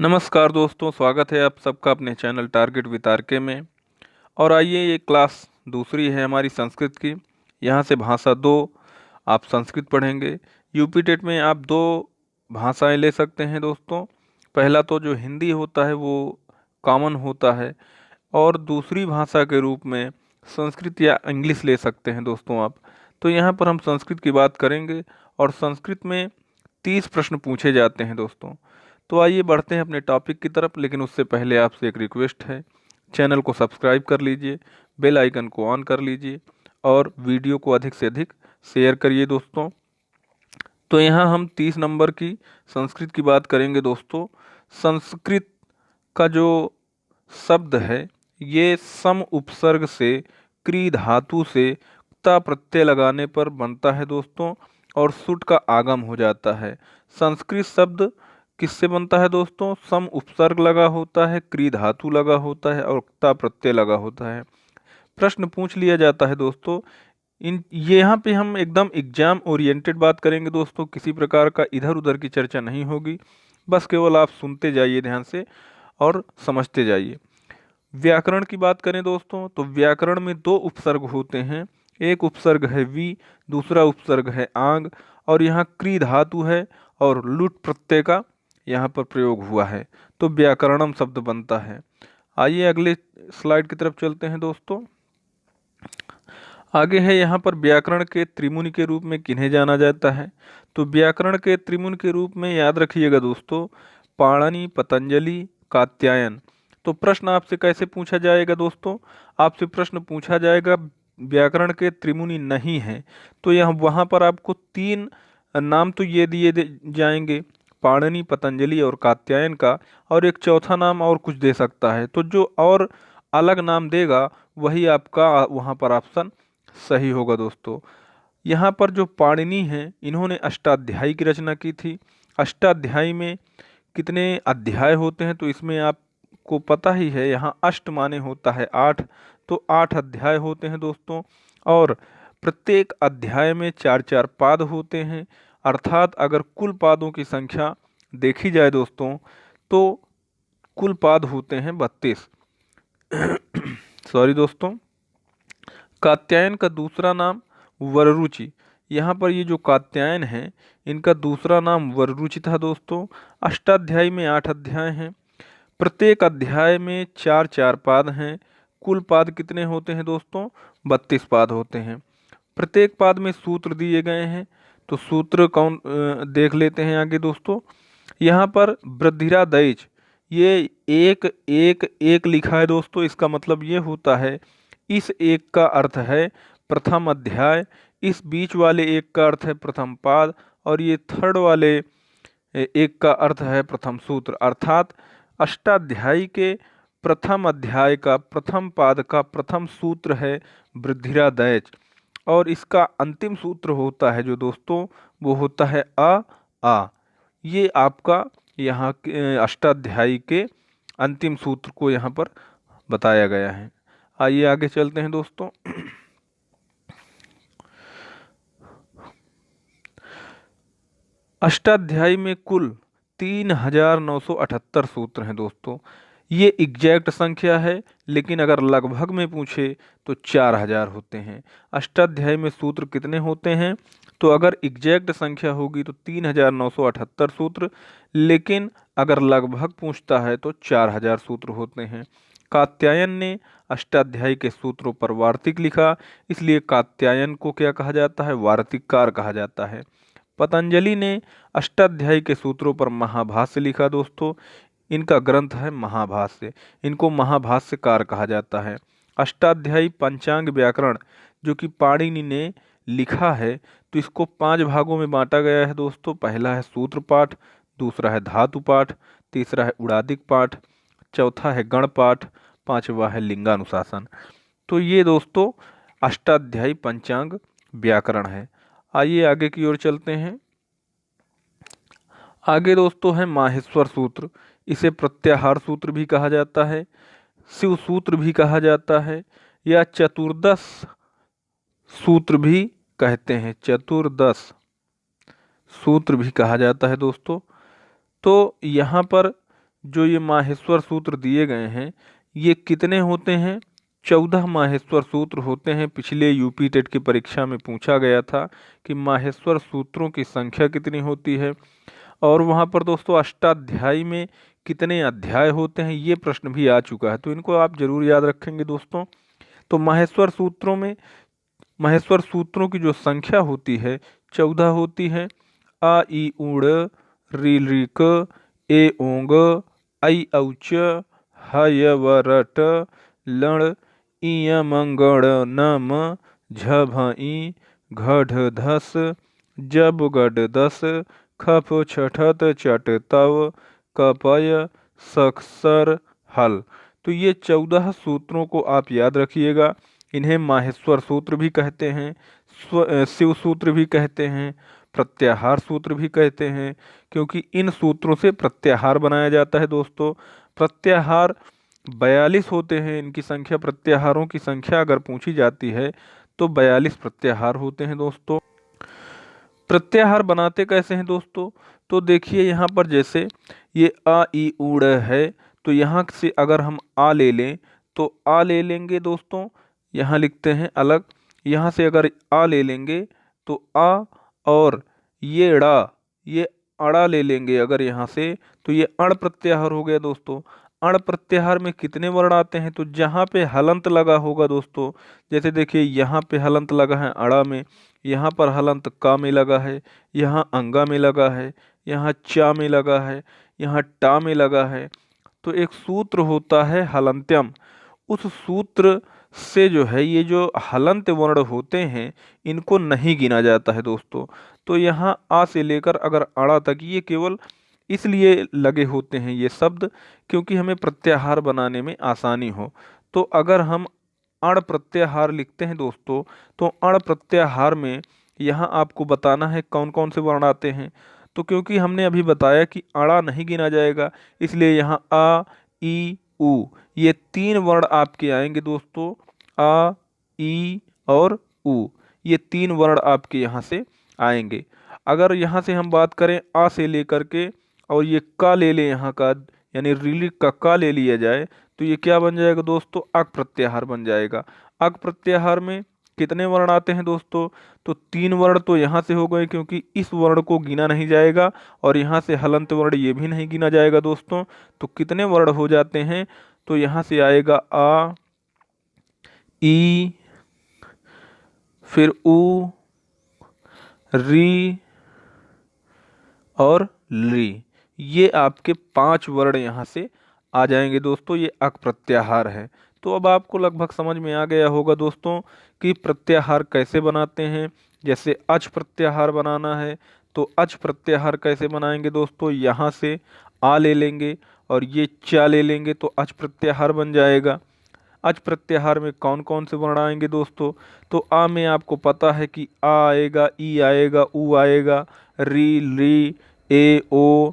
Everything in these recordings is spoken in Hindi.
नमस्कार दोस्तों, स्वागत है आप सबका अपने चैनल टारगेट विद आरके में। और आइए, ये क्लास दूसरी है हमारी संस्कृत की। यहाँ से भाषा 2 आप संस्कृत पढ़ेंगे। यूपी टेट में आप 2 भाषाएं ले सकते हैं दोस्तों। पहला तो जो हिंदी होता है वो कॉमन होता है, और दूसरी भाषा के रूप में संस्कृत या इंग्लिश ले सकते हैं दोस्तों आप। तो यहाँ पर हम संस्कृत की बात करेंगे, और संस्कृत में 30 प्रश्न पूछे जाते हैं दोस्तों। तो आइए बढ़ते हैं अपने टॉपिक की तरफ, लेकिन उससे पहले आपसे एक रिक्वेस्ट है, चैनल को सब्सक्राइब कर लीजिए, बेल आइकन को ऑन कर लीजिए, और वीडियो को अधिक से अधिक शेयर करिए दोस्तों। तो यहाँ हम 30 नंबर की संस्कृत की बात करेंगे दोस्तों। संस्कृत का जो शब्द है, ये सम उपसर्ग से क्री धातु से ता प्रत्यय लगाने पर बनता है दोस्तों, और सुट का आगम हो जाता है। संस्कृत शब्द किससे बनता है दोस्तों? सम उपसर्ग लगा होता है, क्री धातु लगा होता है, और ता प्रत्यय लगा होता है। प्रश्न पूछ लिया जाता है दोस्तों। ये यहाँ पे हम एकदम एग्जाम ओरिएंटेड बात करेंगे दोस्तों, किसी प्रकार का इधर उधर की चर्चा नहीं होगी। बस केवल आप सुनते जाइए ध्यान से और समझते जाइए। व्याकरण की बात करें दोस्तों, तो व्याकरण में 2 उपसर्ग होते हैं। एक उपसर्ग है वी, दूसरा उपसर्ग है आंग, और यहाँ क्री धातु है और लुट प्रत्यय का यहाँ पर प्रयोग हुआ है, तो व्याकरणम शब्द बनता है। आइए अगले स्लाइड की तरफ चलते हैं दोस्तों। आगे है यहाँ पर व्याकरण के त्रिमुनि के रूप में किन्हें जाना जाता है। तो व्याकरण के त्रिमुनि के रूप में याद रखिएगा दोस्तों, पाणिनि, पतंजलि, कात्यायन। तो प्रश्न आपसे कैसे पूछा जाएगा दोस्तों? आपसे प्रश्न पूछा जाएगा, व्याकरण के त्रिमुनि नहीं हैं, तो यहाँ वहाँ पर आपको 3 नाम तो ये जाएंगे, पाणिनि, पतंजलि और कात्यायन का, और एक चौथा नाम और कुछ दे सकता है। तो जो और अलग नाम देगा वही आपका वहाँ पर ऑप्शन सही होगा दोस्तों। यहाँ पर जो पाणिनि हैं, इन्होंने अष्टाध्यायी की रचना की थी। अष्टाध्यायी में कितने अध्याय होते हैं? तो इसमें आपको पता ही है, यहाँ अष्ट माने होता है 8, तो 8 अध्याय होते हैं दोस्तों। और प्रत्येक अध्याय में 4-4 पाद होते हैं, अर्थात अगर कुल पादों की संख्या देखी जाए दोस्तों, तो कुल पाद होते हैं 32। सॉरी दोस्तों। कात्यायन का दूसरा नाम वररुचि। यहाँ पर ये जो कात्यायन है, इनका दूसरा नाम वररुचि था दोस्तों। अष्टाध्यायी में 8 अध्याय हैं, प्रत्येक अध्याय में 4-4 पाद हैं। कुल पाद कितने होते हैं दोस्तों? 32 पाद होते हैं। प्रत्येक पाद में सूत्र दिए गए हैं, तो सूत्र कौन देख लेते हैं आगे दोस्तों। यहाँ पर वृद्धिरादैच, ये एक एक एक लिखा है दोस्तों। इसका मतलब ये होता है, इस एक का अर्थ है प्रथम अध्याय, इस बीच वाले एक का अर्थ है प्रथम पाद, और ये थर्ड वाले एक का अर्थ है प्रथम सूत्र। अर्थात अष्टाध्यायी के प्रथम अध्याय का प्रथम पाद का प्रथम सूत्र है वृद्धिरादैच, और इसका अंतिम सूत्र होता है जो दोस्तों, वो होता है आ। ये आपका यहाँ के अष्टाध्यायी के अंतिम सूत्र को यहाँ पर बताया गया है। आइए आगे चलते हैं दोस्तों। अष्टाध्यायी में कुल 3978 सूत्र हैं दोस्तों। ये एग्जैक्ट संख्या है, लेकिन अगर लगभग में पूछे तो 4000 होते हैं। अष्टाध्यायी में सूत्र कितने होते हैं? तो अगर एग्जैक्ट संख्या होगी तो 3978 सूत्र, लेकिन अगर लगभग पूछता है तो 4000 सूत्र होते हैं। कात्यायन ने अष्टाध्यायी के सूत्रों पर वार्तिक लिखा, इसलिए कात्यायन को क्या कहा जाता है? वार्तिककार कहा जाता है। पतंजलि ने अष्टाध्यायी के सूत्रों पर महाभाष्य लिखा दोस्तों। इनका ग्रंथ है महाभाष्य, इनको महाभाष्यकार कहा जाता है। अष्टाध्यायी पंचांग व्याकरण जो कि पाणिनि ने लिखा है, तो इसको 5 भागों में बांटा गया है दोस्तों। पहला है सूत्र पाठ, दूसरा है धातु पाठ, तीसरा है उड़ादिक पाठ, चौथा है गण पाठ, पांचवा है लिंगानुशासन। तो ये दोस्तों अष्टाध्यायी पंचांग व्याकरण है। आइए आगे की ओर चलते हैं। आगे दोस्तों है माहेश्वर सूत्र। इसे प्रत्याहार सूत्र भी कहा जाता है, शिव सूत्र भी कहा जाता है, या चतुर्दश सूत्र भी कहते हैं। चतुर्दश सूत्र भी कहा जाता है दोस्तों। तो यहाँ पर जो ये माहेश्वर सूत्र दिए गए हैं ये कितने होते हैं? 14 माहेश्वर सूत्र होते हैं। पिछले यूपी टेट की परीक्षा में पूछा गया था कि माहेश्वर सूत्रों की संख्या कितनी होती है, और वहाँ पर दोस्तों अष्टाध्यायी में कितने अध्याय होते हैं ये प्रश्न भी आ चुका है, तो इनको आप जरूर याद रखेंगे दोस्तों। तो माहेश्वर सूत्रों की जो संख्या होती है 14 होती है। आ ई उड़, री ऋक, ए ओंग, ऐ औच, ह य व रट, लण इय मंगण नम, झ भ ई, घ ढ धस, जब गड दस, खप छठत चट तव, कपय सक्सर हल। तो ये 14 सूत्रों को आप याद रखिएगा। इन्हें माहेश्वर सूत्र भी कहते हैं, शिव सूत्र भी कहते हैं, प्रत्याहार सूत्र भी कहते हैं, क्योंकि इन सूत्रों से प्रत्याहार बनाया जाता है दोस्तों। प्रत्याहार 42 होते हैं इनकी संख्या। प्रत्याहारों की संख्या अगर पूछी जाती है तो 42 प्रत्याहार होते हैं दोस्तों। प्रत्याहार बनाते कैसे हैं दोस्तों? तो देखिए यहाँ पर जैसे ये आ ई उड़ है, तो यहाँ से अगर हम आ ले लें तो आ ले लेंगे दोस्तों, यहाँ लिखते हैं अलग। यहाँ से अगर आ ले लेंगे तो आ, और ये ड़ा, ये अड़ा ले लेंगे अगर यहाँ से, तो ये अण प्रत्याहार हो गया दोस्तों। अण प्रत्याहार में कितने वर्ण आते हैं? तो जहाँ पे हलंत लगा होगा दोस्तों, जैसे देखिए यहाँ पे हलंत लगा है अड़ा में, यहाँ पर हलंत का में लगा है, यहाँ अंगा में लगा है, यहाँ चा में लगा है, यहाँ टा में लगा है। तो एक सूत्र होता है हलंत्यम। उस सूत्र से जो है ये जो हलंत वर्ण होते हैं इनको नहीं गिना जाता है दोस्तों। तो यहाँ आ से लेकर अगर अड़ा तक ये केवल इसलिए लगे होते हैं ये शब्द क्योंकि हमें प्रत्याहार बनाने में आसानी हो। तो अगर हम अण प्रत्याहार लिखते हैं दोस्तों, तो अण प्रत्याहार में यहाँ आपको बताना है कौन कौन से वर्ण आते हैं। तो क्योंकि हमने अभी बताया कि अड़ा नहीं गिना जाएगा, इसलिए यहाँ आ ई उ ये 3 वर्ण आपके आएंगे दोस्तों। आ ई और उ, ये 3 वर्ण आपके यहाँ से आएंगे। अगर यहाँ से हम बात करें आ से लेकर के और ये का ले लें यहाँ का, यानी ऋलिक का ले लिया जाए, तो ये क्या बन जाएगा दोस्तों? अक प्रत्याहार बन जाएगा। अक प्रत्याहार में कितने वर्ण आते हैं दोस्तों? तो 3 वर्ण तो यहाँ से हो गए क्योंकि इस वर्ण को गिना नहीं जाएगा, और यहाँ से हलंत वर्ण ये भी नहीं गिना जाएगा दोस्तों। तो कितने वर्ण हो जाते हैं? तो यहाँ से आएगा आ, ई, फिर उ, री और ली, ये आपके 5 वर्ण यहाँ से आ जाएंगे दोस्तों। ये अक प्रत्याहार है। तो अब आपको लगभग समझ में आ गया होगा दोस्तों कि प्रत्याहार कैसे बनाते हैं। जैसे अच प्रत्याहार बनाना है तो अच प्रत्याहार कैसे बनाएंगे दोस्तों? यहाँ से आ ले लेंगे और ये चा ले लेंगे तो अच प्रत्याहार बन जाएगा। अच प्रत्याहार में कौन कौन से वर्ण आएंगे दोस्तों? तो आ में आपको पता है कि आ आएगा, ई आएगा, उ आएगा, री ली, ए ओ,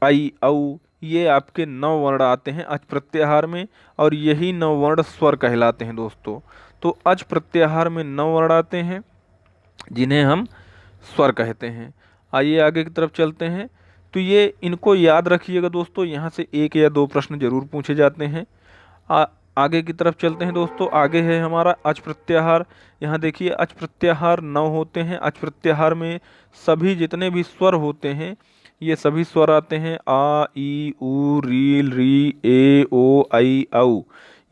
आई औ, ये आपके 9 वर्ण आते हैं अच प्रत्याहार में, और यही 9 वर्ण स्वर कहलाते हैं दोस्तों। तो अच प्रत्याहार में 9 वर्ण आते हैं जिन्हें हम स्वर कहते हैं। आइए आगे की तरफ चलते हैं। तो ये इनको याद रखिएगा दोस्तों, यहाँ से 1 या 2 प्रश्न जरूर पूछे जाते हैं। आगे की तरफ चलते हैं दोस्तों। आगे है हमारा अच प्रत्याहार। यहाँ देखिए अच प्रत्याहार 9 होते हैं। अच प्रत्याहार में सभी जितने भी स्वर होते हैं ये सभी स्वर आते हैं। आ ई उ री री ए ओ आई औ,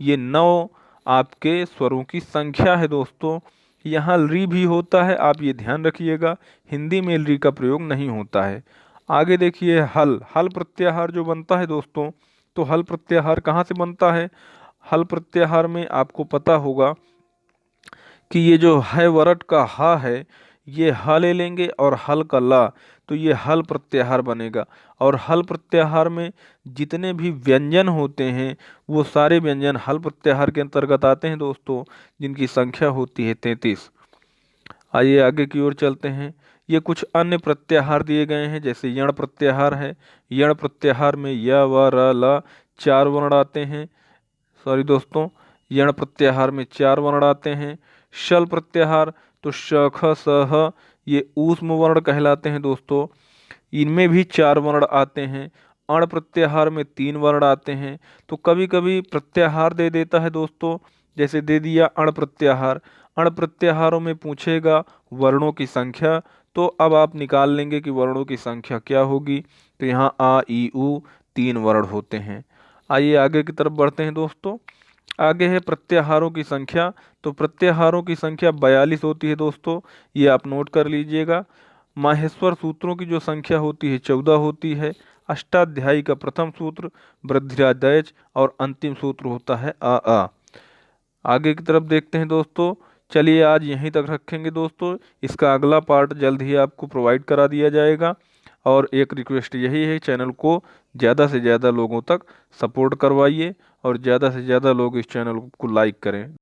ये 9 आपके स्वरों की संख्या है दोस्तों। यहाँ री भी होता है, आप ये ध्यान रखिएगा, हिंदी में री का प्रयोग नहीं होता है। आगे देखिए हल। हल प्रत्याहार जो बनता है दोस्तों, तो हल प्रत्याहार कहाँ से बनता है? हल प्रत्याहार में आपको पता होगा कि ये जो है वरट का हा है, ये हा ले लेंगे और हल का ला, तो ये हल प्रत्याहार बनेगा। और हल प्रत्याहार में जितने भी व्यंजन होते हैं वो सारे व्यंजन हल प्रत्याहार के अंतर्गत आते हैं दोस्तों, जिनकी संख्या होती है 33। आइए आगे की ओर चलते हैं। ये कुछ अन्य प्रत्याहार दिए गए हैं, जैसे यण प्रत्याहार है। यण प्रत्याहार में य व र ल 4 वर्ण आते हैं। सॉरी दोस्तों, यण प्रत्याहार में 4 वर्ण आते हैं। शल प्रत्याहार तो श ख स ह ये ऊष्म वर्ण कहलाते हैं दोस्तों, इनमें भी 4 वर्ण आते हैं। अण प्रत्याहार में 3 वर्ण आते हैं। तो कभी कभी प्रत्याहार दे देता है दोस्तों, जैसे दे दिया अण प्रत्याहार। अण प्रत्याहारों में पूछेगा वर्णों की संख्या, तो अब आप निकाल लेंगे कि वर्णों की संख्या क्या होगी। तो यहाँ आ ई उ 3 वर्ण होते हैं। आइए आगे की तरफ बढ़ते हैं दोस्तों। आगे है प्रत्याहारों की संख्या। तो प्रत्याहारों की संख्या 42 होती है दोस्तों, ये आप नोट कर लीजिएगा। माहेश्वर सूत्रों की जो संख्या होती है 14 होती है। अष्टाध्यायी का प्रथम सूत्र वृद्धिराज और अंतिम सूत्र होता है आ। आगे की तरफ देखते हैं दोस्तों। चलिए आज यहीं तक रखेंगे दोस्तों, इसका अगला पार्ट जल्द ही आपको प्रोवाइड करा दिया जाएगा। और एक रिक्वेस्ट यही है, चैनल को ज़्यादा से ज़्यादा लोगों तक सपोर्ट करवाइए और ज़्यादा से ज़्यादा लोग इस चैनल को लाइक करें।